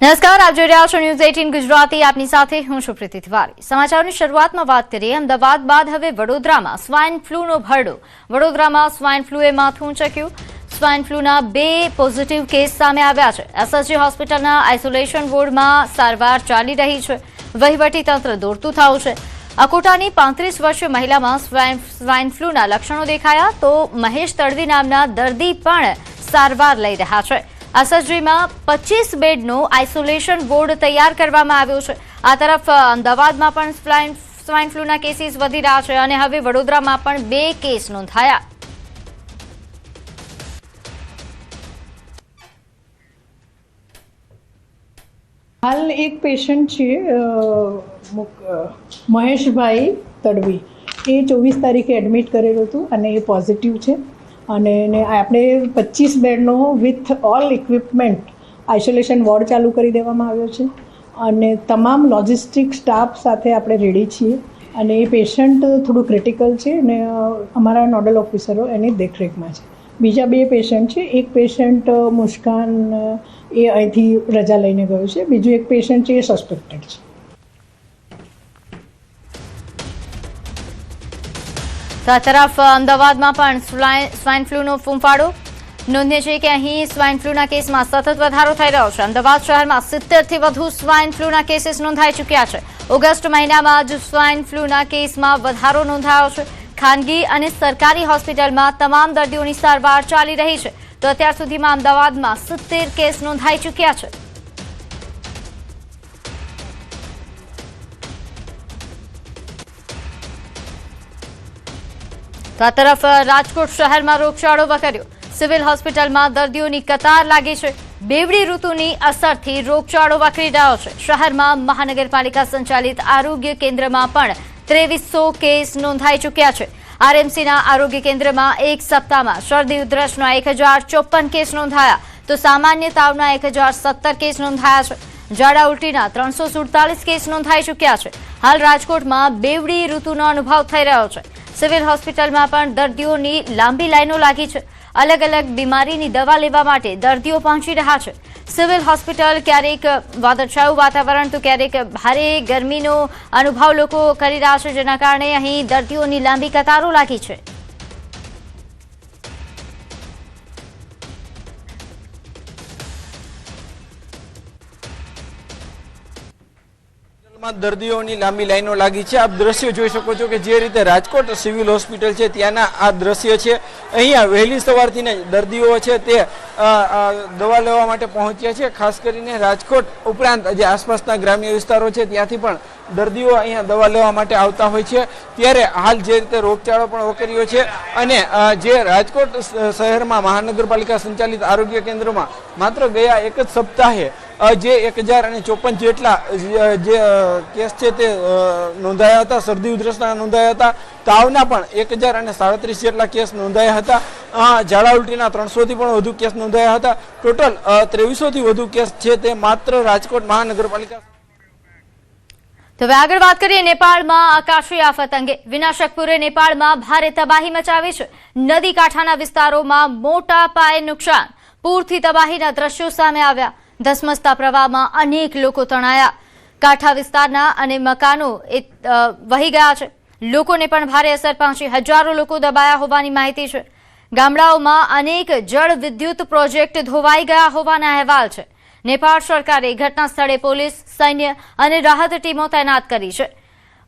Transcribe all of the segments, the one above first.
નમસ્કાર, આપ જોઈ રહ્યા છો ન્યૂઝ 18 ગુજરાતી। આપની સાથે હું છું પ્રીતિ તિવારી। સમાચારની શરૂઆતમાં વાત કરીએ અમદાવાદ બાદ હવે વડોદરામાં સ્વાઇન ફ્લૂનો ભરડો। વડોદરામાં સ્વાઇન ફ્લૂએ માથું ઊંચક્યું। સ્વાઇન ફ્લૂના 2 પોઝિટિવ કેસ સામે આવ્યા છે। એસએસજી હોસ્પિટલના આઇસોલેશન વોર્ડમાં સારવાર ચાલી રહી છે। વહીવટીતંત્ર દોડતું થયું છે। અકોટાની 35 વર્ષીય મહિલામાં સ્વાઇન ફ્લૂના લક્ષણો દેખાયા તો મહેશ તડવી નામના દર્દી પણ સારવાર લઈ રહ્યા છે। એસએસજીમાં 25 બેડનો આઇસોલેશન વોર્ડ તૈયાર કરવામાં આવ્યો છે। આ તરફ અમદાવાદમાં પણ સ્વાઇન ફ્લૂના કેસીસ વધી રહ્યા છે અને હવે વડોદરામાં પણ 2 કેસ નોંધાયા। હાલ એક પેશન્ટ છે મહેશભાઈ તડવી, એ 24 તારીખે એડમિટ કરેલું હતું અને એ પોઝિટિવ છે અને આપણે 25 બેડનો with all equipment isolation ward ચાલુ કરી દેવામાં આવ્યો છે અને તમામ લોજિસ્ટિક સ્ટાફ સાથે આપણે રેડી છીએ અને એ પેશન્ટ થોડું ક્રિટિકલ છે અને અમારા નોડલ ઓફિસરો એની દેખરેખમાં છે। બીજા 2 પેશન્ટ છે। એક પેશન્ટ મુસ્કાન એ અહીંથી રજા લઈને ગયો છે, બીજું એક પેશન્ટ છે એ સસ્પેક્ટેડ છે। તો આ તરફ અમદાવાદમાં પણ સ્વાઇન ફ્લૂનો ફૂંફાડો। નોંધ્ય છે કે અહીં સ્વાઇન ફ્લૂના કેસમાં સતત વધારો થઈ રહ્યો છે। અમદાવાદ શહેરમાં 70થી વધુ સ્વાઇન ફ્લૂના કેસીસ નોંધાઈ ચૂક્યા છે। ઓગસ્ટ મહિનામાં જ સ્વાઇન ફ્લૂના કેસમાં વધારો નોંધાયો છે। ખાનગી અને સરકારી હોસ્પિટલમાં તમામ દર્દીઓની સારવાર ચાલી રહી છે। તો અત્યાર સુધીમાં અમદાવાદમાં 70 કેસ નોંધાઈ ચૂક્યા છે। તો આ તરફ રાજકોટ શહેરમાં રોગચાળો વકર્યો। સિવિલ હોસ્પિટલમાં દર્દીઓની કતાર લાગી છે। બેવડી ઋતુની અસરથી રોગચાળો વકરી રહ્યો છે। શહેરમાં મહાનગરપાલિકા સંચાલિત આરોગ્ય કેન્દ્રમાં પણ 2300 કેસ નોંધાઈ ચૂક્યા છે। આરએમસીના આરોગ્ય કેન્દ્રમાં એક સપ્તાહમાં શરદી ઉધરસના 1054 કેસ નોંધાયા તો સામાન્ય તાવના 1017 કેસ નોંધાયા છે। ઝાડા ઉલટીના 347 કેસ નોંધાઈ ચૂક્યા છે। હાલ રાજકોટમાં બેવડી ઋતુનો અનુભવ થઈ રહ્યો છે। સિવિલ હોસ્પિટલમાં પણ દર્દીઓની લાંબી લાઈનો લાગી છે। અલગ અલગ બીમારીની દવા લેવા માટે દર્દીઓ પહોંચી રહ્યા છે। સિવિલ હોસ્પિટલ ક્યારેક વાદળછાયું વાતાવરણ તો ક્યારેક ભારે ગરમીનો અનુભવ લોકો કરી રહ્યા છે, જેના કારણે અહીં દર્દીઓની લાંબી કતારો લાગી છે। દર્દીઓની લાંબી લાઈનો લાગી છે। આપ દ્રશ્યો જોઈ શકો છો કે જે રીતે રાજકોટ સિવિલ હોસ્પિટલ છે ત્યાંના આ દ્રશ્ય છે। અહીંયા વહેલી સવારથી દર્દીઓ છે તે દવા લેવા માટે પહોંચ્યા છે। ખાસ કરીને રાજકોટ ઉપરાંત જે આસપાસના ગ્રામ્ય વિસ્તારો છે ત્યાંથી પણ દર્દીઓ અહીંયા દવા લેવા માટે આવતા હોય છે। ત્યારે હાલ જે રીતે રોગચાળો પણ વકર્યો છે અને જે રાજકોટ શહેરમાં મહાનગરપાલિકા સંચાલિત આરોગ્ય કેન્દ્રમાં માત્ર ગયા એક જ સપ્તાહે જે 1054 જેટલા જે કેસ છે તે નોંધાયા હતા। શરદી ઉધરસના નોંધાયા હતા। તાવના પણ 1037 જેટલા કેસ નોંધાયા હતા। ઝાડા ઉલટીના 300 થી પણ વધુ કેસ નોંધાયા હતા। ટોટલ 2300 થી વધુ કેસ છે તે માત્ર રાજકોટ મહાનગરપાલિકા। તો હવે આગળ વાત કરીએ નેપાળમાં આકાશી આફત અંગે। વિનાશક પૂરે નેપાળમાં ભારે તબાહી મચાવી છે। નદી કાંઠાના વિસ્તારોમાં મોટા પાયે નુકસાન। પૂરથી તબાહીના દ્રશ્યો સામે આવ્યા। ધસમસતા પ્રવાહમાં અનેક લોકો તણાયા। કાંઠા વિસ્તારના અને મકાનો વહી ગયા છે। લોકોને પણ ભારે અસર પહોંચી। હજારો લોકો દબાયા હોવાની માહિતી છે। ગામડાઓમાં અનેક જળ વિદ્યુત પ્રોજેક્ટ ધોવાઈ ગયા હોવાના અહેવાલ છે। નેપાળ સરકારે ઘટના સ્થળે પોલીસ, સૈન્ય અને રાહત ટીમો તૈનાત કરી છે।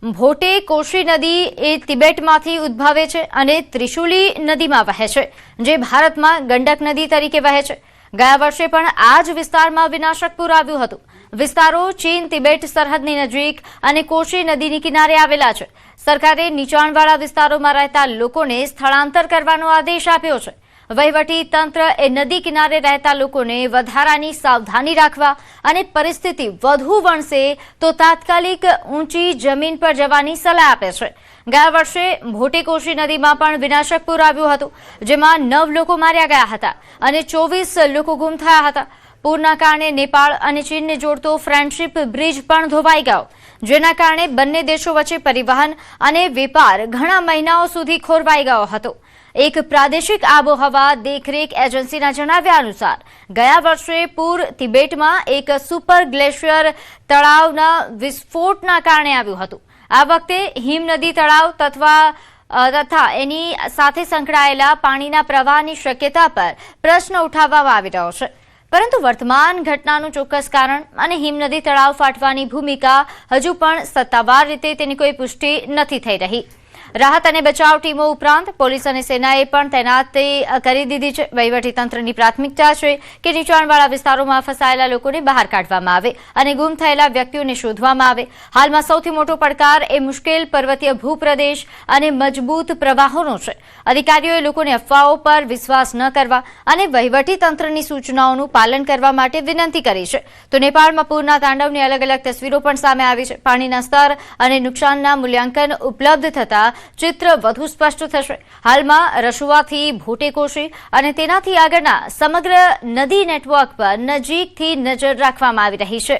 ભોટે કોશી નદી એ તિબેટમાંથી ઉદ્ભવે છે અને ત્રિશુલી નદીમાં વહે છે, જે ભારતમાં ગંડક નદી તરીકે વહે છે। ગયા વર્ષે પણ આ જ વિસ્તારમાં વિનાશક પૂર આવ્યું હતું। વિસ્તારો ચીન તિબેટ સરહદની નજીક અને કોશી નદીની કિનારે આવેલા છે। સરકારે નીચાણવાળા વિસ્તારોમાં રહેતા લોકોને સ્થળાંતર કરવાનો આદેશ આપ્યો છે। વહીવટી તંત્ર એ નદી કિનારે રહેતા લોકોને વધારાની સાવધાની રાખવા અને પરિસ્થિતિ વધુ વણસે તો તાત્કાલિક ઊંચી જમીન પર જવાની સલાહ આપે છે। ગયા વર્ષે ભોટે કોશી નદીમાં પણ વિનાશક પૂર આવ્યું હતું, જેમાં 9 લોકો માર્યા ગયા હતા અને 24 લોકો ગુમ થયા હતા। પૂરના કારણે નેપાળ અને ચીનને જોડતો ફ્રેન્ડશીપ બ્રિજ પણ ધોવાઈ ગયો, જેના કારણે બંને દેશો વચ્ચે પરિવહન અને વેપાર ઘણા મહિનાઓ સુધી ખોરવાઈ ગયો હતો। એક પ્રાદેશિક આબોહવા દેખરેખ એજન્સીના જણાવ્યા અનુસાર ગયા વર્ષે પૂર તિબેટમાં એક સુપર ગ્લેશિયર તળાવના વિસ્ફોટના કારણે આવ્યું હતું. આ વખતે હિમનદી તળાવ તથા એની સાથે સંકળાયેલા પાણીના પ્રવાહની શક્યતા પર પ્રશ્ન ઉઠાવવામાં આવી રહ્યો છે. પરંતુ વર્તમાન ઘટનાનું ચોક્કસ કારણ અને હિમનદી તળાવ ફાટવાની ભૂમિકા હજુ પણ સત્તાવાર રીતે તેની કોઈ પુષ્ટિ નથી થઈ રહી. રાહત અને બચાવ ટીમો ઉપરાંત પોલીસ અને સેનાએ પણ તૈનાતી કરી દીધી છે. વહીવટીતંત્રની પ્રાથમિકતા છે કે નીચાણવાળા વિસ્તારોમાં ફસાયેલા લોકોને બહાર કાઢવામાં આવે અને ગુમ થયેલા વ્યક્તિઓને શોધવામાં આવે. હાલમાં સૌથી મોટો પડકાર એ મુશ્કેલ પર્વતીય ભૂપ્રદેશ અને મજબૂત પ્રવાહોનો છે. અધિકારીઓએ લોકોને અફવાઓ પર વિશ્વાસ ન કરવા અને વહીવટીતંત્રની સૂચનાઓનું પાલન કરવા માટે વિનંતી કરી છે. તો નેપાળમાં પૂરના તાંડવની અલગ અલગ તસવીરો પણ સામે આવી છે. પાણીના સ્તર અને નુકસાનના મૂલ્યાંકન ઉપલબ્ધ થતા ચિત્ર વધુ સ્પષ્ટ થશે. હાલમાં રસુવાથી ભોટેકોશી અને તેનાથી આગળના સમગ્ર નદી નેટવર્ક પર નજીકથી નજર રાખવામાં આવી રહી છે.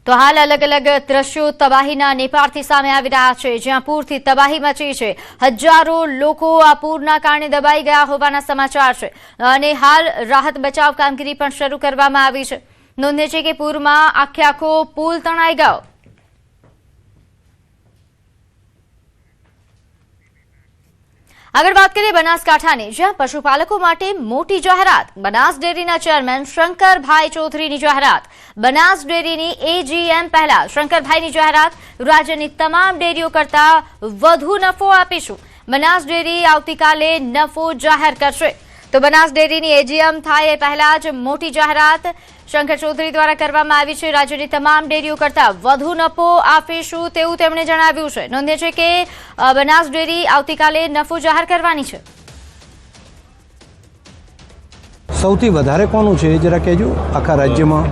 તો હાલ અલગ અલગ દ્રશ્યો તબાહીના નેપાળથી સામે આવી રહ્યા છે, જ્યાં પૂરથી તબાહી મચી છે. હજારો લોકો આ પૂરના કારણે દબાઈ ગયા હોવાના સમાચાર છે અને હાલ રાહત બચાવ કામગીરી પણ શરૂ કરવામાં આવી છે. નોંધે છે કે પૂરમાં આખો પુલ તણાઈ ગયો. આગળ વાત કરીએ બનાસકાંઠાની, જ્યાં પશુપાલકો માટે મોટી જાહેરાત. બનાસ ડેરીના ચેરમેન શંકરભાઈ ચૌધરીની જાહેરાત. બનાસ ડેરીની એજીએમ પહેલા શંકરભાઈની જાહેરાત. રાજ્યની તમામ ડેરીઓ કરતા વધુ નફો આપીશું. બનાસ ડેરી આવતીકાલે નફો જાહેર કરશે. તો બનાસ ડેરીની એજીએમ થાય એ પહેલા જ મોટી જાહેરાત શંકર ચૌધરી દ્વારા કરવામાં આવી છે. રાજ્યની તમામ ડેરીઓ કરતા વધુ નફો આપીશું તેવું તેમણે જણાવ્યું છે. નોંધે છે કે બનાસ ડેરી આવતીકાલે નફો જાહેર કરવાની છે. સૌથી વધારે કોનું છે જરા કહેજો આખા રાજ્યમાં,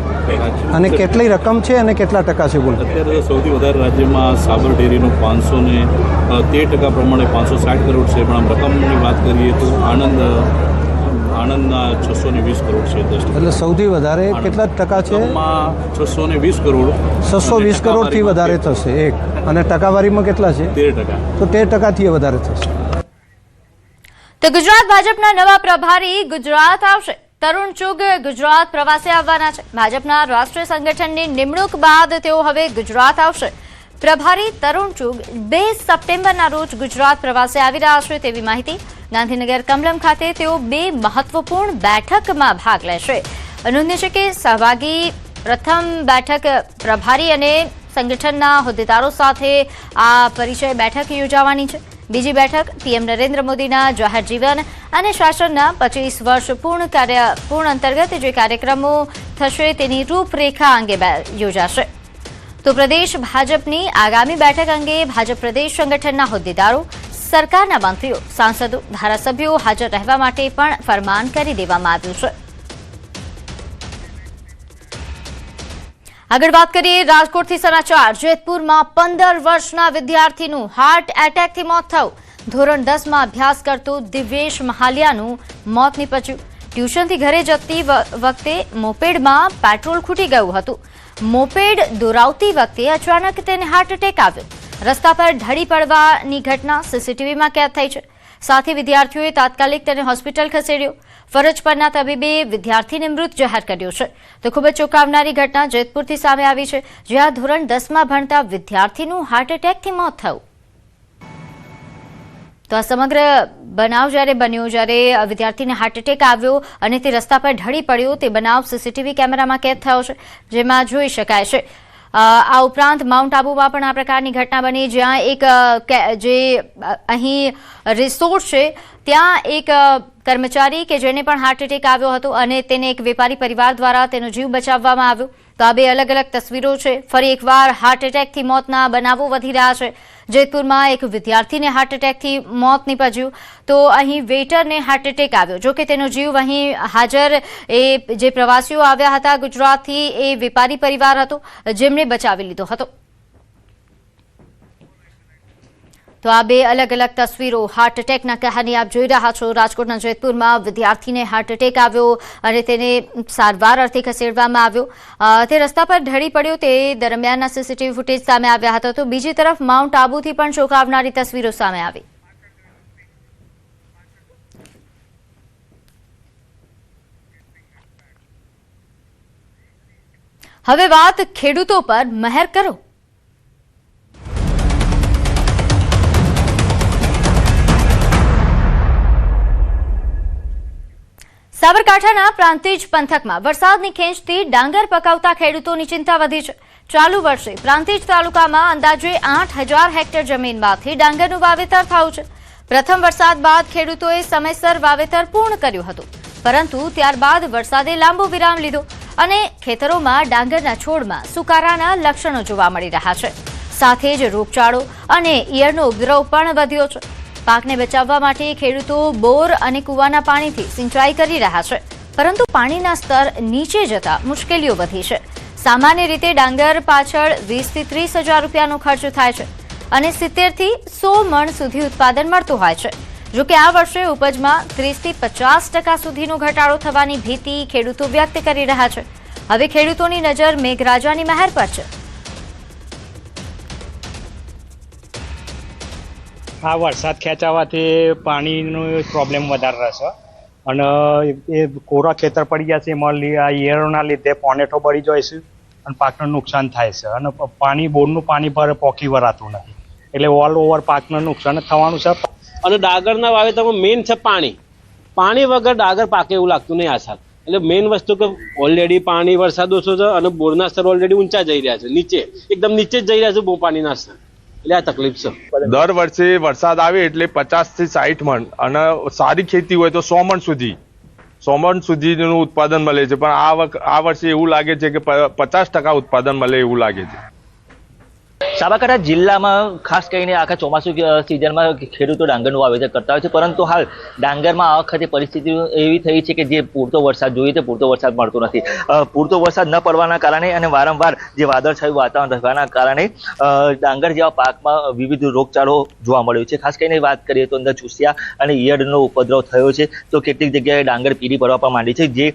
અને કેટલી રકમ છે અને કેટલા ટકા છે? બોલો. અત્યારે સૌથી વધારે રાજ્યમાં સાબર ડેરીનું 513% પ્રમાણે 560 કરોડ છે. પણ આમ રકમની વાત કરીએ તો આણંદના 620 કરોડ છે. એટલે સૌથી વધારે કેટલા ટકા છે? 620 કરોડ. 620 કરોડથી વધારે થશે એક, અને ટકાવારીમાં કેટલા છે? 13%. તો 13%થી વધારે થશે. તો ગુજરાત ભાજપના નવા પ્રભારી ગુજરાત આવશે. તરુણ ચુગ ગુજરાત પ્રવાસે આવવાના છે. ભાજપના રાષ્ટ્રીય સંગઠનની નિમણૂક બાદ તેઓ હવે ગુજરાત આવશે. પ્રભારી તરુણ ચુગ 2 સપ્ટેમ્બરના રોજ ગુજરાત પ્રવાસે આવી રહ્યા છે તેવી માહિતી. ગાંધીનગર કમલમ ખાતે તેઓ 2 મહત્વપૂર્ણ બેઠકમાં ભાગ લેશે. નોંધનીય છે કે સહભાગી પ્રથમ બેઠક પ્રભારી અને સંગઠનના હોદ્દેદારો સાથે આ પરિચય બેઠક યોજાવાની છે. બીજી બેઠક પીએમ નરેન્દ્ર મોદીના જાહેર જીવન અને શાસનના 25 વર્ષ પૂર્ણ અંતર્ગત જે કાર્યક્રમો થશે તેની રૂપરેખા અંગે યોજાશે. તો પ્રદેશ ભાજપની આગામી બેઠક અંગે ભાજપ પ્રદેશ સંગઠનના હોદ્દેદારો, સરકારના મંત્રીઓ, સાંસદો, ધારાસભ્યો હાજર રહેવા માટે પણ ફરમાન કરી દેવામાં આવ્યું છે. આગળ વાત કરીએ રાજકોટથી સમાચાર. જેતપુરમાં 15 વર્ષના વિદ્યાર્થીનું હાર્ટ એટેકથી મોત થયું. ધોરણ 10માં અભ્યાસ કરતો દિવ્યેશ મહાલિયાનું મોત નીપજ્યું. ટ્યુશનથી ઘરે જતી વખતે મોપેડમાં પેટ્રોલ ખૂટી ગયું હતું. મોપેડ દોરાવતી વખતે અચાનક તેને હાર્ટ એટેક આવ્યો. રસ્તા પર ઢળી પડવાની ઘટના સીસીટીવીમાં કેદ થઈ છે. સાથી વિદ્યાર્થીઓએ તાત્કાલિક તેને હોસ્પિટલ ખસેડ્યો. ફરજ પરના તબીબે વિદ્યાર્થીને મૃત જાહેર કર્યો છે. તો ખૂબ જ ચોંકાવનારી ઘટના જેતપુરથી સામે આવી છે, જ્યાં ધોરણ 10માં ભણતા વિદ્યાર્થીનું હાર્ટ એટેકથી મોત થયું. તો આ સમગ્ર બનાવ જ્યારે બન્યો, જ્યારે વિદ્યાર્થીને હાર્ટ એટેક આવ્યો અને તે રસ્તા પર ઢળી પડ્યો, તે બનાવ સીસીટીવી કેમેરામાં કેદ થયો છે, જેમાં જોઈ શકાય છે. આ ઉપરાંત માઉન્ટ આબુમાં પણ આ પ્રકારની ઘટના બની, જ્યાં એક જે અહીં રિસોર્ટ છે ત્યાં એક કર્મચારી કે જેને પણ હાર્ટ એટેક આવ્યો હતો અને તેને એક વેપારી પરિવાર દ્વારા તેનો જીવ બચાવવામાં આવ્યો. તો આ 2 અલગ અલગ તસવીરો છે. ફરી એકવાર હાર્ટ એટેકથી મોતના બનાવો વધી રહ્યા છે. જેતપુરમાં એક વિદ્યાર્થીને હાર્ટ એટેકથી મોત નીપજ્યું, તો અહીં વેઇટરને હાર્ટ એટેક આવ્યો. જોકે તેનો જીવ અહીં હાજર એ જે પ્રવાસીઓ આવ્યા હતા ગુજરાતથી, એ વેપારી પરિવાર હતો જેમણે બચાવી લીધો હતો. તો આ બે અલગ અલગ તસવીરો હાર્ટ એટેકના કહાની આપ જોઈ રહ્યા છો। રાજકોટના જેતપુરમાં વિદ્યાર્થીને હાર્ટ એટેક આવ્યો અને તેને સારવાર અર્થે ખસેડવામાં આવ્યો। તે રસ્તા પર ઢળી પડ્યો તે દરમિયાનના સીસીટીવી ફૂટેજ સામે આવ્યા હતા। તો બીજી તરફ માઉન્ટ આબુથી પણ ચોંકાવનારી તસવીરો સામે આવી। હવે વાત ખેડૂતો પર મહેર કરો। સાબરકાંઠાના પ્રાંતિજ પંથકમાં વરસાદની ખેંચથી ડાંગર પકાવતા ખેડૂતોની ચિંતા વધી છે। ચાલુ વર્ષે પ્રાંતિજ તાલુકામાં અંદાજે 8,000 હેક્ટર જમીનમાંથી ડાંગરનું વાવેતર થયું છે। પ્રથમ વરસાદ બાદ ખેડૂતોએ સમયસર વાવેતર પૂર્ણ કર્યું હતું, પરંતુ ત્યારબાદ વરસાદે લાંબો વિરામ લીધો અને ખેતરોમાં ડાંગરના છોડમાં સુકારાના લક્ષણો જોવા મળી રહ્યા છે। સાથે જ રોગચાળો અને ઈયળનો ઉપદ્રવ પણ વધ્યો છે। પાકને બચાવવા માટે ખેડૂતો બોર અને કૂવાના પાણીથી સિંચાઈ કરી રહ્યા છે, પરંતુ પાણીના સ્તર નીચે જતા મુશ્કેલીઓ વધી છે। સામાન્ય રીતે ડાંગર પાછળ 20,000 થી 30,000 રૂપિયાનો ખર્ચ થાય છે અને 70 થી 100 મણ સુધી ઉત્પાદન મળતું હોય છે। જોકે આ વર્ષે ઉપજમાં 30 થી 50% સુધીનો ઘટાડો થવાની ભીતિ ખેડૂતો વ્યક્ત કરી રહ્યા છે। હવે ખેડૂતોની નજર મેઘરાજાની મહેર પર છે। આ વરસાદ ખેંચાવાથી પાણીનો પ્રોબ્લેમ વધારે રહેશે અને એ કોરા ખેતર પડી ગયા છે, એમાં આ ઈયળોના લીધે પોનેટો બળી જાય છે અને પાકને નુકસાન થાય છે અને પાણી બોરનું પાણી પર પોકી વરાતું નથી, એટલે ઓલ ઓવર પાકને નુકસાન થવાનું છે। અને ડાંગરના વાવેતરમાં મેઇન છે પાણી। પાણી વગર ડાંગર પાકે એવું લાગતું નહીં આ સાલ। એટલે મેઇન વસ્તુ કે ઓલરેડી પાણી વરસાદ ઓછો છે અને બોરના સ્તર ઓલરેડી ઊંચા જઈ રહ્યા છે, નીચે એકદમ નીચે જ જઈ રહ્યા છે બહુ પાણીના સ્તર, એટલે આ તકલીફ છે। દર વર્ષે વરસાદ આવે એટલે 50 થી 60 મણ અને સારી ખેતી હોય તો 100 મણ સુધીનું ઉત્પાદન મળે છે, પણ આ વર્ષે એવું લાગે છે કે 50% ઉત્પાદન મળે એવું લાગે છે। સાબરકાંઠા જિલ્લામાં ખાસ કરીને આખા ચોમાસુ સિઝનમાં ખેડૂતો ડાંગરનું વાવેતર કરતા હોય છે, પરંતુ હાલ ડાંગરમાં આ વખતે પરિસ્થિતિ એવી થઈ છે કે જે પૂરતો વરસાદ જોઈએ તે પૂરતો વરસાદ મળતો નથી। પૂરતો વરસાદ ન પડવાના કારણે અને વારંવાર જે વાદળછાયું વાતાવરણ રહેવાના કારણે ડાંગર જેવા પાકમાં વિવિધ રોગચાળો જોવા મળ્યો છે। ખાસ કરીને વાત કરીએ તો અંદર ચૂસિયા અને ઈયળનો ઉપદ્રવ થયો છે, તો કેટલીક જગ્યાએ ડાંગર પીળી પડવા પણ માંડી છે। જે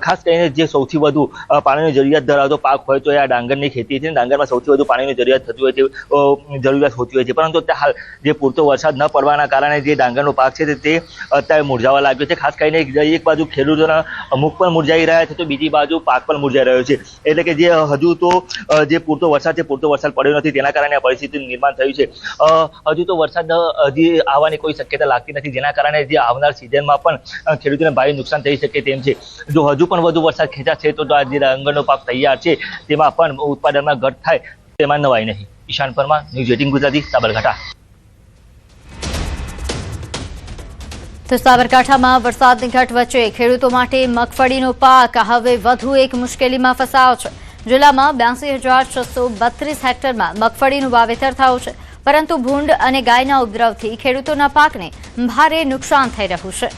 ખાસ કરીને જે સૌથી વધુ પાણીની જરૂરિયાત ધરાવતો પાક હોય તો એ આ ડાંગરની ખેતી છે। ડાંગરમાં સૌથી વધુ પાણીની જરૂરિયાત જરૂરિયાત હોતી હોય છે, પરંતુ હાલ જે પૂરતો વરસાદ ન પડવાના કારણે જે ડાંગરનો પાક છે તે અત્યારે મુરઝાવા લાગ્યો છે। ખાસ કરીને એક બાજુ ખેડૂતોના મુખ પણ મુરઝાઈ રહ્યા છે, તો બીજી બાજુ પાક પણ મુરઝાઈ રહ્યો છે। એટલે કે જે હજુ તો જે પૂરતો વરસાદ પડ્યો નથી, તેના કારણે આ પરિસ્થિતિનું નિર્માણ થયું છે। હજુ તો વરસાદ હજી આવવાની કોઈ શક્યતા લાગતી નથી, જેના કારણે જે આવનાર સિઝનમાં પણ ખેડૂતોને ભારે નુકસાન થઈ શકે તેમ છે। જો હજુ પણ વધુ વરસાદ ખેંચાશે તો આ જે ડાંગરનો પાક તૈયાર છે તેમાં પણ ઉત્પાદનમાં ઘટ થાય તેમાં નવાઈ નહીં। ઈશાન પરમાર, ન્યૂઝ 18 ગુજરાતી, સાબરકાંઠા। તો સાબરકાંઠામાં વરસાદની ઘટ વચ્ચે ખેડૂતો માટે મગફળીનો પાક હવે વધુ એક મુશ્કેલીમાં ફસાયો છે। જિલ્લામાં 82,632 હેક્ટરમાં મગફળીનું વાવેતર થયું છે, પરંતુ ભૂંડ અને ગાયના ઉપદ્રવથી ખેડૂતોના પાકને ભારે નુકસાન થઈ રહ્યું છે।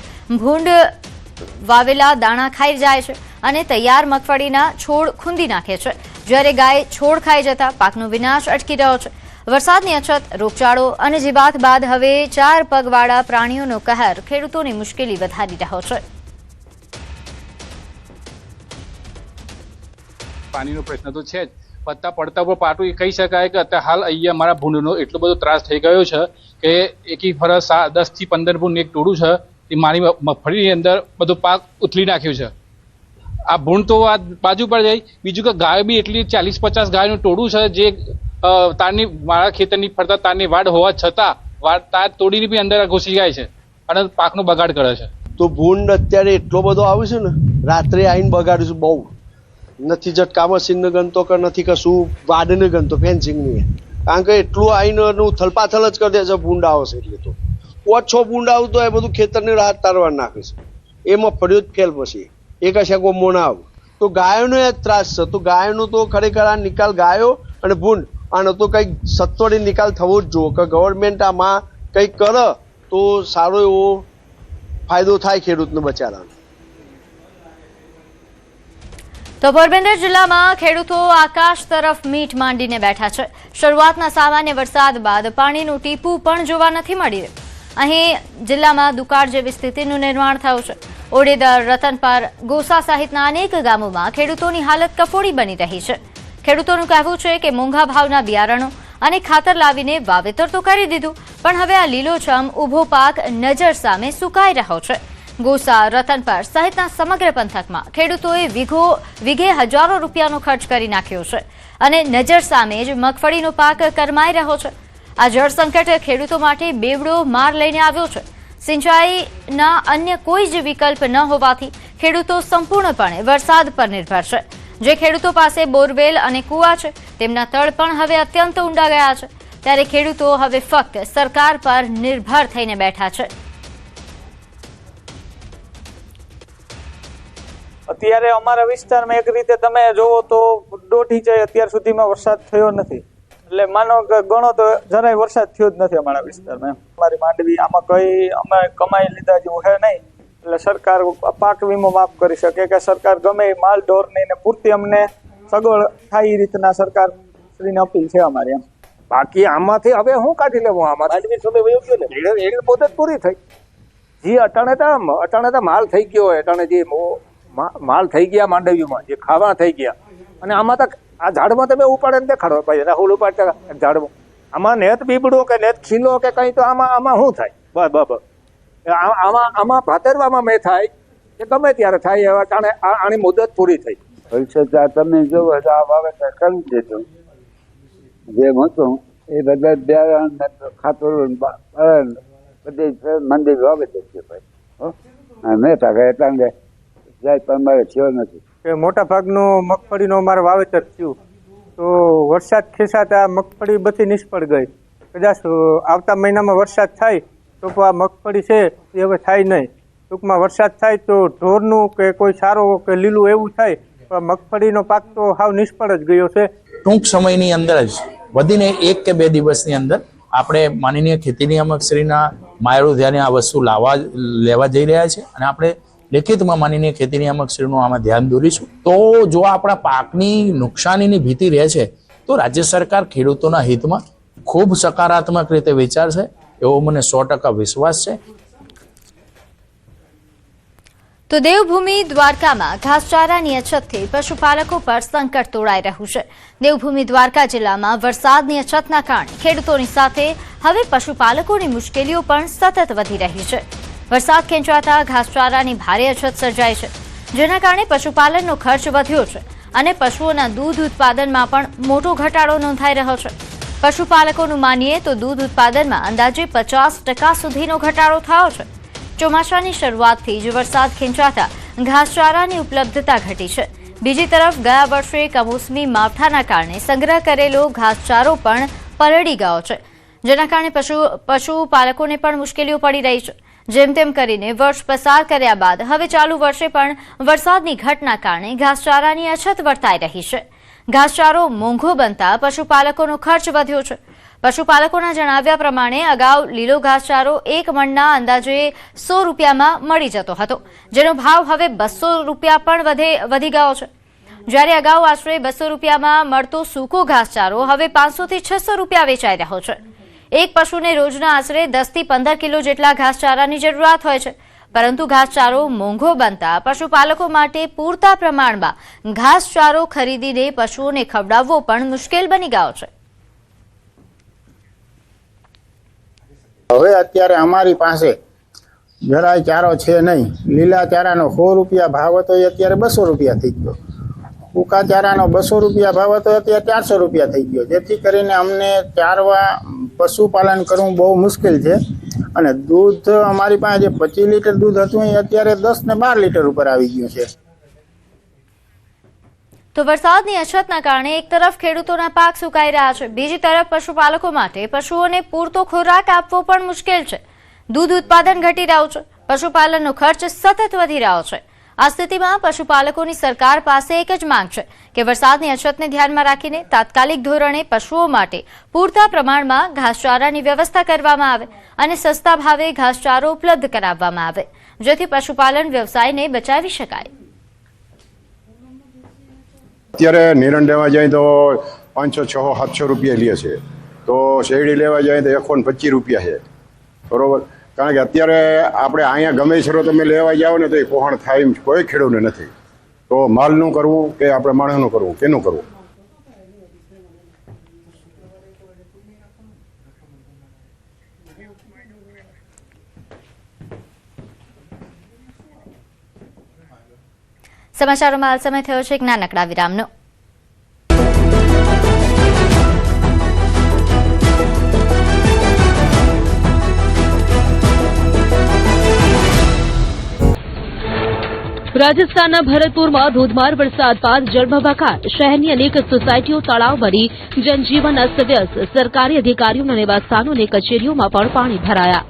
ભૂંડ વાવેલા દાણા ખાઈ જાય છે અને તૈયાર મગફળીના છોડ ખૂંદી નાખે છે, જ્યારે ગાય છોડ ખાઈ જતા પાકનો વિનાશ અટકી રહ્યો છે। વરસાદની અછત, રોગચાળો અને જીવાત બાદ હવે 4 પગવાળા પ્રાણીઓનો કહેર ખેડૂતોની મુશ્કેલી વધારી રહ્યો છે। પાણીનો પ્રશ્ન તો છે જ, પત્તા પડતા પર પાટું એ કહી શકાય કે અત્યારે હાલ અહીંયા અમારા ભૂંડનો એટલો બધો ત્રાસ થઈ ગયો છે કે એકી ફરજ 10 થી 15 ભૂંડ એક ટોળું છે, એ મારી મગફળીની અંદર બધો પાક ઉથલી નાખ્યું છે। આ ભૂંડ તો આ બાજુ પર જાય, બીજું કે ગાય બી એટલી 40-50 ગાયનું ટોળું છે, જે તારની મારા ખેતરની ફરતા તારની વાડ હોવા છતાં તાર તોડીને બી અંદર ઘૂસી જાય છે અને પાકનો બગાડ કરે છે। તો ભૂંડ અત્યારે એટલો બધો આવે છે ને, રાત્રે આવીને બગાડીશું બહુ નથી, ઝટકામાં સીન ગણતો કે નથી કશું વાડને ગણતો ફેન્સિંગની, કારણ કે એટલું આવીને થલપાથલ જ કરી દે છે ભૂંડ આવે છે। એટલે તો 5-6 ભૂંડ આવું તો એ બધું ખેતરની રાહત તારવા નાખે છે, એમાં ફર્યો જ ફેલ પછી એક હશે ગોમો ના આવું। તો ગાયોનો એ ત્રાસ છે, તો ગાયોનો તો ખરેખર આ નિકાલ ગાયો અને ભૂંડ આનો તો કંઈક સત્વરે નિકાલ થવો જ જોઈએ કે ગવર્મેન્ટ આમાં કંઈક કરે તો સારો એવો ફાયદો થાય ખેડૂતને બચારાને। તો પોરબંદર જિલ્લામાં ખેડૂતો આકાશ તરફ મીટ માંડીને બેઠા છે. શરૂઆતના સામાન્ય વરસાદ બાદ પાણીનું ટીપું પણ જોવા નથી મળી રહ્યું. અહીં જિલ્લામાં દુકાળ જેવી સ્થિતિનું નિર્માણ થયું છે. ઓડેદર, રતનપર, ગોસા સહિતના અનેક ગામોમાં ખેડૂતોની હાલત કફોડી બની રહી છે. ખેડૂતોનું કહેવું છે કે મોંઘા ભાવના બિયારણો અને ખાતર લાવીને વાવેતર તો કરી દીધું, પણ હવે આ લીલોછમ ઊભો પાક નજર સામે સુકાઈ રહ્યો છે. ગોસા, રતનપર સહિતના સમગ્ર પંથકમાં ખેડૂતોએ વીઘે હજારો રૂપિયાનો ખર્ચ કરી નાખ્યો છે અને નજર સામે જ મગફળીનો પાક કરમાઈ રહ્યો છે. આ જળ સંકટ ખેડૂતો માટે બેવડો માર લઈને આવ્યો છે. સિંચાઈના અન્ય કોઈ જ વિકલ્પ ન હોવાથી ખેડૂતો સંપૂર્ણપણે વરસાદ પર નિર્ભર છે. જે ખેડૂતો પાસે બોરવેલ અને કૂવા છે તેમના તળ પણ હવે અત્યંત ઊંડા ગયા છે. ત્યારે ખેડૂતો હવે ફક્ત સરકાર પર નિર્ભર થઈને બેઠા છે. અત્યારે અમારા વિસ્તારમાં એક રીતે તમે જોવો તો 1.5 ઇંચ અત્યાર સુધીમાં વરસાદ થયો નથી. એટલે માનો કે ગણો તો જરાય વરસાદ થયો જ નથી અમારા વિસ્તારમાં. અમારી માંડવી આમાં કઈ અમે કમાઈ લીધા જેવું છે નહીં. એટલે સરકાર પાક વીમો માફ કરી શકે કે સરકાર ગમે માલ ઢોરની ને પૂરતી અમને સગવડ થાય એ રીતના સરકાર શ્રીને અપીલ છે અમારી. એમ બાકી આમાંથી હવે શું કાઢી લેવું? આમાં માંડવી સમય વયો ગયો ને, એ મુદત પૂરી થઈ. જે અટાણે માલ થઈ ગયો હોય, અટાણે જે માલ થઈ ગયા માંડવીમાં, જે ખાવા થઈ ગયા, અને આમાં તો આ ઝાડમાં તમે ઉપાડે ને દેખાડો ભાઈ રાહુલ ઉપાડતા ઝાડમાં આમાં નેત બીબડો કે નેત ખીલો કે કઈ તો આમાં શું થાય? બસ આમાં ભાતરવામાં મેં થાય કે ગમે ત્યારે થાય. હવે આની મુદત પૂરી થઈ. ભવિષ્ય તમે જોવો તો આ વાવેતર કરી દેજો. જેમ હતું એ બધા ખાતર બધી મંદિર વાવેતર છે ભાઈ. મેં થાય એટલે જાય પણ મારે થયો નથી. કે મોટા ભાગનું મગફળીનું અમારે વાવેતર થયું તો વરસાદ ખેંચાતા મગફળી બધી નિષ્ફળ ગઈ. કદાચ આવતા મહિનામાં વરસાદ થાય તો આ મગફળી છે એ હવે થાય નહીં. ટૂંકમાં વરસાદ થાય તો ઢોરનું કે કોઈ સારો કે લીલું એવું થાય, પણ મગફળીનો પાક તો હાવ નિષ્ફળ જ ગયો છે. ટૂંક સમયની અંદર જ વધીને 1 કે 2 દિવસની અંદર આપણે માનનીય ખેતી નિયામક શ્રીના માયરો ધ્યાને આ વસ્તુ લેવા જઈ રહ્યા છે અને આપણે લેખિતમાં માનનીય ખેતી નિયામક શ્રીનું આમાં ધ્યાન દોરીશું. તો જો આપણા પાકની નુકસાનીની ભીતિ રહે છે તો રાજ્ય સરકાર ખેડૂતોના હિતમાં ખૂબ સકારાત્મક રીતે વિચારશે એવો મને 100% વિશ્વાસ છે. તો દેવભૂમિ દ્વારકામાં ઘાસચારાની અછતથી પશુપાલકો પર સંકટ તોડાઈ રહ્યું છે. દેવભૂમિ દ્વારકા જિલ્લામાં વરસાદની અછતના કારણે ખેડૂતોની સાથે હવે પશુપાલકોની મુશ્કેલીઓ પણ સતત વધી રહી છે. વરસાદ ખેંચાતા ઘાસચારાની ભારે અછત સર્જાઈ છે, જેના કારણે પશુપાલનનો ખર્ચ વધ્યો છે અને પશુઓના દૂધ ઉત્પાદનમાં પણ મોટો ઘટાડો નોંધાઈ રહ્યો છે. પશુપાલકોનું માનીએ તો દૂધ ઉત્પાદનમાં અંદાજે 50% સુધીનો ઘટાડો થયો છે. ચોમાસાની શરૂઆતથી જ વરસાદ ખેંચાતા ઘાસચારાની ઉપલબ્ધતા ઘટી છે. બીજી તરફ ગયા વર્ષે કમોસમી માવઠાના કારણે સંગ્રહ કરેલો ઘાસચારો પણ પલળી ગયો છે, જેના કારણે પશુપાલકોને પણ મુશ્કેલીઓ પડી રહી છે. જેમ તેમ કરીને વર્ષ પસાર કર્યા બાદ હવે ચાલુ વર્ષે પણ વરસાદની ઘટના કારણે ઘાસચારાની અછત વર્તાઈ રહી છે. ઘાસચારો મોંઘો બનતા પશુપાલકોનો ખર્ચ વધ્યો છે. પશુપાલકોના જણાવ્યા પ્રમાણે અગાઉ લીલો ઘાસચારો 1 મણના અંદાજે 100 રૂપિયામાં મળી જતો હતો, જેનો ભાવ હવે 200 રૂપિયા પણ વધી ગયો છે. જ્યારે અગાઉ આશરે 200 રૂપિયામાં મળતો સૂકો ઘાસચારો હવે 500 થી 600 રૂપિયા વેચાઈ રહ્યો છે. એક પશુને રોજના આશરે 10 થી 15 કિલો જેટલા ઘાસચારાની જરૂરિયાત હોય છે, પરંતુ ઘાસચારો મોંઘો બનતા પશુપાલકો માટે પૂરતા પ્રમાણમાં ઘાસચારો ખરીદીને પશુઓને ખવડાવવો પણ મુશ્કેલ બની ગયો છે. હવે અત્યારે અમારી પાસે જરાય ચારો છે નહીં. લીલા ચારાનો 100 રૂપિયા ભાવ હતો એ અત્યારે 200 રૂપિયા થઈ ગયો. સૂકા ચારાનો 200 રૂપિયા ભાવ હતો અત્યારે 400 રૂપિયા થઈ ગયો. જેથી કરીને અમને ચારવા પશુપાલન કરવું બહુ મુશ્કેલ છે. અને દૂધ અમારી પાસે જે 25 લીટર દૂધ હતું એ અત્યારે 10 ને 12 લીટર ઉપર આવી ગયું છે. તો વરસાદની અછતના કારણે એક તરફ ખેડૂતોના પાક સુકાઈ રહ્યા છે, બીજી તરફ પશુપાલકો માટે પશુઓને પૂરતો ખોરાક આપવો પણ મુશ્કેલ છે. દૂધ ઉત્પાદન ઘટી રહ્યું છે, પશુપાલનનો ખર્ચ સતત વધી રહ્યો છે. આ સ્થિતિમાં પશુપાલકોની સરકાર પાસે એક જ માંગ છે કે વરસાદની અછતને ધ્યાનમાં રાખીને તાત્કાલિક ધોરણે પશુઓ માટે પૂરતા પ્રમાણમાં ઘાસચારાની વ્યવસ્થા કરવામાં આવે અને સસ્તા ભાવે ઘાસચારો ઉપલબ્ધ કરાવવામાં આવે, જેથી પશુપાલન વ્યવસાયને બચાવી શકાય. અત્યારે નિરણ લેવા જાય તો 500, 600, 700 રૂપિયા લે છે, તો શેરડી લેવા જાય તો 125 રૂપિયા છે, બરોબર. કારણ કે અત્યારે આપણે અહીંયા ગમે છરો તમે લેવા જાઓ ને તો એ પહોંચ થાય એમ કોઈ ખેડૂતને નથી. તો માલનું કરવું કે આપણે માણસનું કરવું, કેનું કરવું? સમાચારોમાં હાલ સમય થયો છે એક નાનકડા વિરામનો. રાજસ્થાનના ભરતપુરમાં ધોધમાર વરસાદ બાદ જળબંબાકાર. શહેરની અનેક સોસાયટીઓ તળાવ બની, જનજીવન અસ્તવ્યસ્ત. સરકારી અધિકારીઓના નિવાસસ્થાનો અને કચેરીઓમાં પણ પાણી ભરાયા.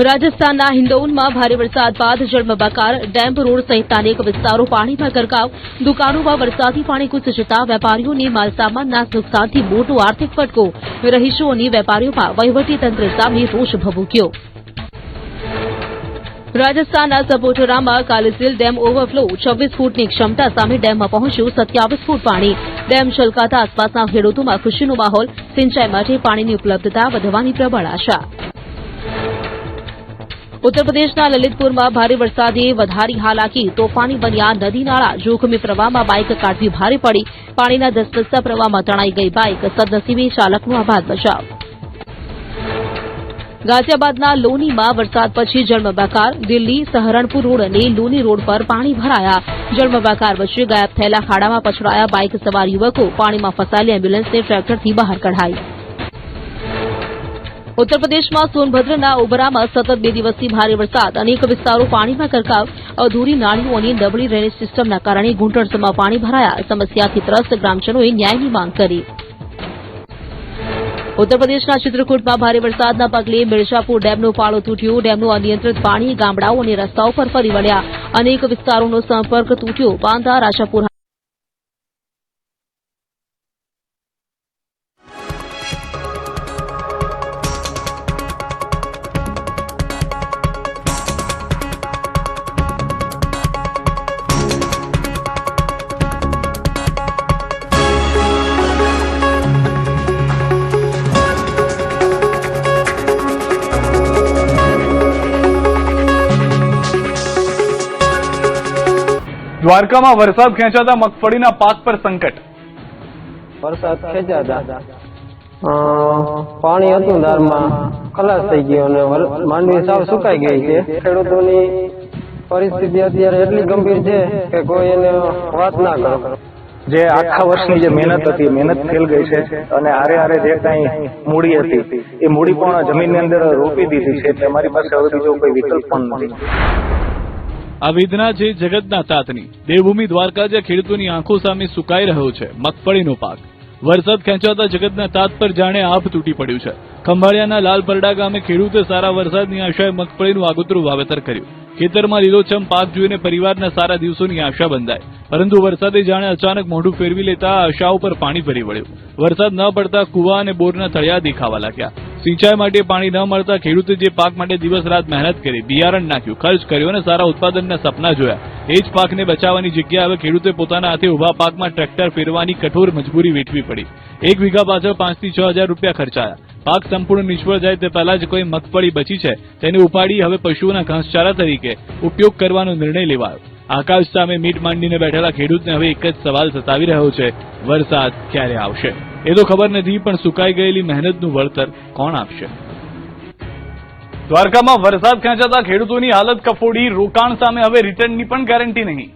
રાજસ્થાનના હિંદૌનમાં ભારે વરસાદ બાદ જળબંબાકાર. ડેમ્પ રોડ સહિતના અનેક વિસ્તારો પાણીમાં ગરકાવ. દુકાનોમાં વરસાદી પાણી ઘૂસી જતા વેપારીઓને માલસામાનના નુકસાનથી મોટો આર્થિક ફટકો. રહીશો અને વેપારીઓમાં વહીવટીતંત્ર સામે રોષ ભભૂક્યો. રાજસ્થાનના સપોટરામાં કાલીસીલ ડેમ ઓવરફ્લો. 26 ફૂટની ક્ષમતા સામે ડેમમાં પહોંચ્યું 27 ફૂટ પાણી. ડેમ છલકાતા આસપાસના ખેડૂતોમાં ખુશીનો માહોલ. સિંચાઈ માટે પાણીની ઉપલબ્ધતા વધવાની પ્રબળ આશા. ઉત્તર પ્રદેશના લલિતપુરમાં ભારે વરસાદે વધારી હાલાકી. તોફાની બન્યા નદી નાળા. જોખમી પ્રવાહમાં બાઇક કાઢવી ભારે પડી. પાણીના ધસધસતા પ્રવાહમાં તણાઈ ગઈ બાઇક. સદનસીબે ચાલકનો આબાદ બચાવ. ગાઝિયાબાદના લોનીમાં વરસાદ પછી જળબંબાકાર. દિલ્હી સહરણપુર રોડ અને લોની રોડ પર પાણી ભરાયા. જળબંબાકાર વચ્ચે ગાયબ થયેલા ખાડામાં પછડાયા બાઇક સવાર યુવકો. પાણીમાં ફસાયેલી એમ્બ્યુલન્સને ટ્રેક્ટરથી બહાર કઢાઈ. ઉત્તર પ્રદેશમાં સોનભદ્રના ઓબરામાં સતત 2 દિવસથી ભારે વરસાદ. અનેક વિસ્તારો પાણીમાં ગરકાવ. અધૂરી નાળીઓ અને નબળી ડ્રેનેજ સિસ્ટમના કારણે ઘૂંટણસમાં પાણી ભરાયા. સમસ્યાથી ત્રસ્ત ગ્રામજનોએ ન્યાયની માંગ કરી. ઉત્તર પ્રદેશના ચિત્રકૂટમાં ભારે વરસાદના પગલે મિર્ઝાપુર ડેમનો પાળો તૂટ્યો. ડેમનું અનિયંત્રિત પાણી ગામડાઓ અને રસ્તાઓ પર ફરી વળ્યા. અનેક વિસ્તારોનો સંપર્ક તૂટ્યો. બાંદા રાજાપુર દ્વારકામાં વરસાદ ખેંચાતા મગફળીના પાક પર સંકટ. વરસાદ ખેંચાતા પાણી હતું દારમાં, ખલાસ થઈ ગયો અને માંડવી સાવ સુકાઈ ગઈ છે. ખેડૂતોની પરિસ્થિતિ અત્યારે એટલી ગંભીર છે કે કોઈ એને વાત ના કરો. જે આખા વર્ષની જે મહેનત હતી, મહેનત ફેલ ગઈ છે અને આરે આરે જે કાંઈ મૂડી હતી એ મૂડી પણ જમીનની અંદર રોપી દીધી છે. એટલે અમારી પાસે હવે બીજો કોઈ વિકલ્પ પણ નથી. આ વેદના છે જગતના તાતની. દેવભૂમિ દ્વારકા જ્યાં ખેડૂતોની આંખો સામે સુકાઈ રહ્યો છે મગફળીનો પાક. વરસાદ ખેંચાતા જગતના તાત પર જાણે આભ તૂટી પડ્યું છે. ખંભાળિયાના લાલપરડા ગામે ખેડૂતે સારા વરસાદની આશાએ મગફળીનું આગોતરું વાવેતર કર્યું. ખેતરમાં લીલોછમ પાક જોઈને પરિવારના સારા દિવસોની આશા બંધાય. પરંતુ વરસાદે જાણે અચાનક મોઢું ફેરવી લેતા આ આશાઓ પર પાણી ફરી વળ્યું. વરસાદ ન પડતા કુવા અને બોરના તળિયા દેખાવા લાગ્યા. સિંચાઈ માટે પાણી ન મળતા ખેડૂતે જે પાક માટે દિવસ રાત મહેનત કરી, બિયારણ નાખ્યું, ખર્ચ કર્યો અને સારા ઉત્પાદનના સપના જોયા, એ જ પાકને બચાવવાની જગ્યાએ હવે ખેડૂતે પોતાના હાથે ઉભા પાકમાં ટ્રેક્ટર ફેરવાની કઠોર મજબૂરી વેઠવી પડી. 1 વીઘા પાછળ 5 થી 6 હજાર રૂપિયા ખર્ચાયા. પાક સંપૂર્ણ નિષ્ફળ જાય તે પહેલા જ કોઈ મગફળી બચી છે તેને ઉપાડી હવે પશુઓના ઘાસચારા તરીકે ઉપયોગ કરવાનો નિર્ણય લેવાયો. આકાશ સામે મીટ માંડીને બેઠેલા ખેડૂતને હવે એક જ સવાલ સતાવી રહ્યો છે: વરસાદ ક્યારે આવશે? એ તો ખબર નથી, પણ સુકાઈ ગયેલી મહેનતનું વળતર કોણ આપશે? દ્વારકામાં વરસાદ ખેંચાતા ખેડૂતોની હાલત કફોડી. રોકાણ સામે હવે રિટર્નની પણ ગેરંટી નહીં.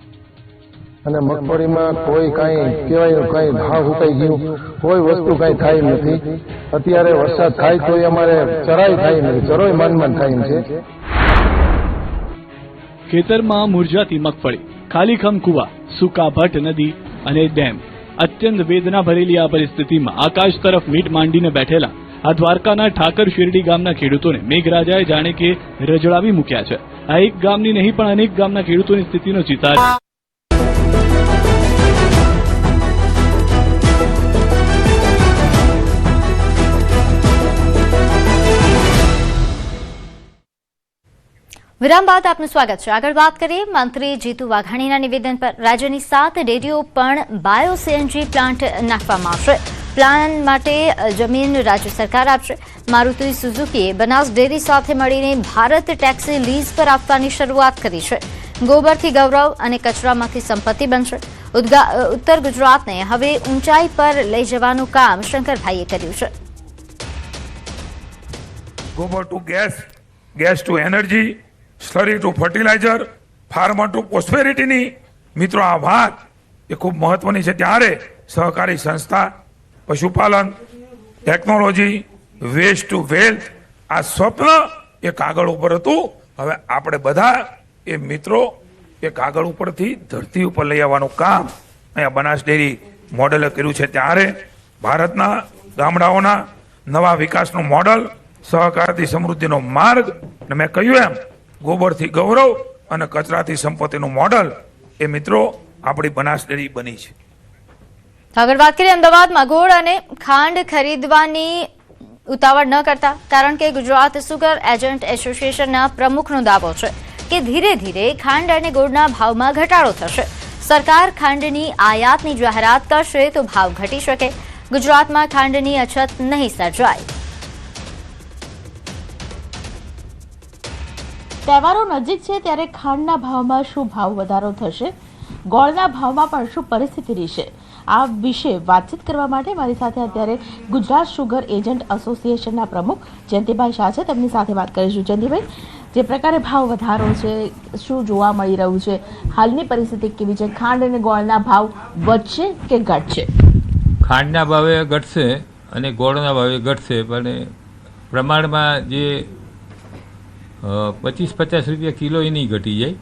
અને મગફળીમાં કોઈ કાંઈ કહેવાય કાંઈ ભાવ ઉકાઈ ગયું, કોઈ વસ્તુ કાંઈ થાય નથી. અત્યારે વરસાદ થાય તો અમારે ચરાઈ થાય નથી, ચરોય માન થાય છે. ખેતરમાં મુરઝાતી મગફળી, ખાલીખમ કુવા, સૂકા ભટ્ટ નદી અને ડેમ. અત્યંત વેદના ભરેલી આ પરિસ્થિતિમાં આકાશ તરફ મીટ માંડીને બેઠેલા આ દ્વારકાના ઠાકર શેરડી ગામના ખેડૂતોને મેઘરાજાએ જાણે કે રજડાવી મૂક્યા છે. આ એક ગામની નહીં પણ અનેક ગામના ખેડૂતોની સ્થિતિનો ચિતાર. વિરામ બાદ આપનું સ્વાગત છે. આગળ વાત કરીએ મંત્રી જીતુ વાઘાણીના નિવેદન પર. રાજ્યની 7 ડેરીઓ પણ બાયો સીએનજી પ્લાન્ટ નાખવામાં આવશે. પ્લાન માટે જમીન રાજ્ય સરકાર આપશે. મારુતિ સુઝુકીએ બનાસ ડેરી સાથે મળીને ભારત ટેક્સી લીઝ પર આપવાની શરૂઆત કરી છે. ગોબરથી ગૌરવ અને કચરામાંથી સંપત્તિ બનશે. ઉત્તર ગુજરાતને હવે ઊંચાઈ પર લઈ જવાનું કામ શંકરભાઈએ કર્યું છે. ગોબર to gas, gas to energy, slurry to fertiliser, farmer to પ્રોસ્પેરિટીની મિત્રો આ વાત એ ખૂબ મહત્વની છે. ત્યારે સહકારી સંસ્થા, પશુપાલન, ટેકનોલોજી, વેસ્ટ ટુ વેલ્થ, આ સ્વપ્ન એ કાગળ ઉપર હતું. હવે આપણે બધા એ મિત્રો એ કાગળ ઉપરથી ધરતી ઉપર લઈ આવવાનું કામ અહીંયા બનાસ ડેરી મોડેલે કર્યું છે. ત્યારે ભારતના ગામડાઓના નવા વિકાસનું મોડલ, સહકારથી સમૃદ્ધિનો માર્ગ, અને મેં કહ્યું એમ ગોબરથી ગૌરવ અને કચરાથી સંપત્તિનું મોડલ એ મિત્રો આપણી બનાસ ડેરી બની છે. આગળ વાત કરીએ અમદાવાદમાં ગોળ અને ખાંડ ખરીદવાની ઉતાવળ ન કરતા, કારણ કે ગુજરાત સુગર એજન્ટ એસોસિએશનના પ્રમુખનો દાવો છે કે ધીરે ધીરે ખાંડ અને ગોળના ભાવમાં ઘટાડો થશે. સરકાર ખાંડની આયાતની જાહેરાત કરશે તો ભાવ ઘટી શકે. ગુજરાતમાં ખાંડની અછત નહીં સર્જાય. તહેવારો નજીક છે ત્યારે ખાંડના ભાવમાં શું ભાવ વધારો થશે, ગોળના ભાવમાં પણ શું પરિસ્થિતિ રહેશે, આ વિશે વાતચીત કરવા માટે મારી સાથે અત્યારે ગુજરાત શુગર એજન્ટ એસોસિએશનના પ્રમુખ જયંતિભાઈ શાહ છે. તેમની સાથે વાત કરીશું. જયંતિભાઈ, જે પ્રકારે ભાવ વધારો છે શું જોવા મળી રહ્યું છે, હાલની પરિસ્થિતિ કેવી છે? ખાંડ અને ગોળના ભાવ વધશે કે ઘટશે? ખાંડના ભાવે ઘટશે અને ગોળના ભાવે ઘટશે, પણ પ્રમાણમાં જે 25-50 રૂપિયા કિલો એ નહીં ઘટી જાય,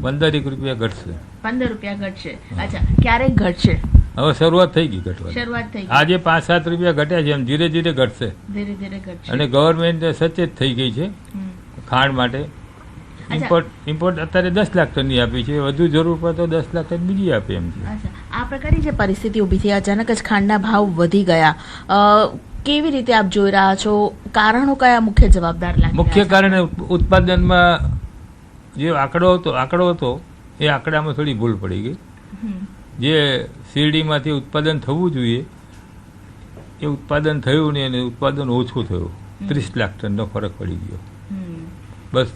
15 રૂપિયા ઘટશે. 15 રૂપિયા ઘટશે. અચ્છા, ક્યારે ઘટશે? હવે શરૂઆત થઈ ગઈ ઘટવાની. શરૂઆત થઈ ગઈ. આજે 5-7 રૂપિયા ઘટ્યા છે, એમ ધીરે ધીરે ઘટશે. ધીરે ધીરે ઘટશે. અને ગવર્મેન્ટ સચેત થઈ ગઈ છે ખાંડ માટે. ઇમ્પોર્ટ અત્યારે 10 લાખ ટનની આપી છે, વધુ જરૂર પડે તો 10 લાખ ટન બીજી આપે એમ છે. આ પ્રકારની જે પરિસ્થિતિ ઊભી થઈ, અચાનક જ ખાંડના ભાવ વધી ગયા, કેવી રીતે આપ જોઈ રહ્યા છો? કારણો કયા મુખ્ય જવાબદાર લાગે? મુખ્ય કારણ ઉત્પાદનમાં જે આંકડો હતો એ આંકડામાં થોડી ભૂલ પડી ગઈ. જે શેરડીમાંથી ઉત્પાદન થવું જોઈએ એ ઉત્પાદન થયું નહીં અને ઉત્પાદન ઓછું થયું. 30 લાખ ટનનો ફરક પડી ગયો. બસ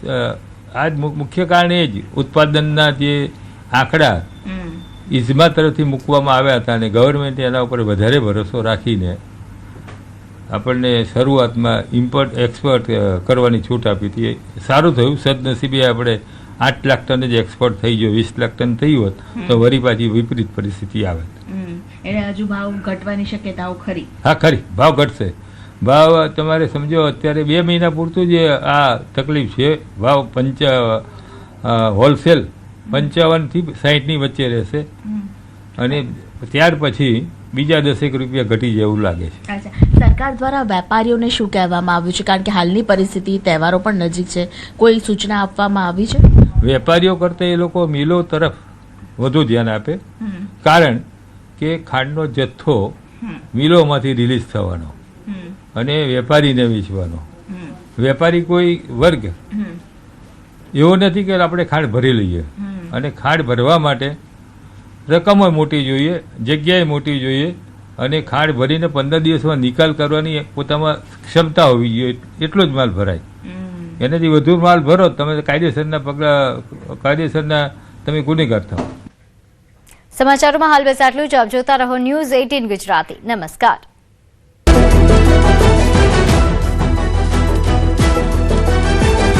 આ જ મુખ્ય કારણ એ જ ઉત્પાદનના જે આંકડા ઇઝમા તરફથી મૂકવામાં આવ્યા હતા અને ગવર્મેન્ટે એના ઉપર વધારે ભરોસો રાખીને આપણને શરૂઆતમાં ઇમ્પોર્ટ એક્સપોર્ટ કરવાની છૂટ આપી હતી. સારું થયું, સદનસીબે આપણે 8 લાખ ટન જ એક્સપોર્ટ થઈ ગયો. 20 લાખ ટન થયું હોત તો વળી પાછી વિપરીત પરિસ્થિતિ આવે. એટલે હજુ ભાવ ઘટવાની શક્યતાઓ ખરી? હા, ખરી. ભાવ ઘટશે. ભાવ તમારે સમજો અત્યારે 2 મહિના પૂરતું જ આ તકલીફ છે. ભાવ હોલસેલ 55 થી 60 ની વચ્ચે રહેશે અને ત્યાર પછી બીજા 10 રૂપિયા ઘટી જાય એવું લાગે છે. સરકાર દ્વારા વેપારીઓને શું કહેવામાં આવ્યું છે? કારણ કે હાલની પરિસ્થિતિ, તહેવારો પણ નજીક છે, કોઈ સૂચના આપવામાં આવી છે? વેપારીઓ કરતા એ લોકો મિલો તરફ વધુ ધ્યાન આપે, કારણ કે ખાંડનો જથ્થો મિલોમાંથી રિલીઝ થવાનો અને વેપારીને વેચવાનો. વેપારી કોઈ વર્ગ એવો નથી કે આપણે ખાંડ ભરી લઈએ, અને ખાંડ ભરવા માટે રકમો મોટી જોઈએ, જગ્યાએ મોટી જોઈએ, અને ખાંડ ભરીને 15 દિવસમાં નિકાલ કરવાની પોતામાં ક્ષમતા હોવી જોઈએ. એટલો જ માલ ભરાય. એનાથી વધુ માલ ભરો તમે કાયદેસરના તમે ગુનેગાર થાઓ. સમાચારોમાં હાલ બસ આટલું જ. આપ જોતા રહો ન્યૂઝ 18 ગુજરાતી. નમસ્કાર.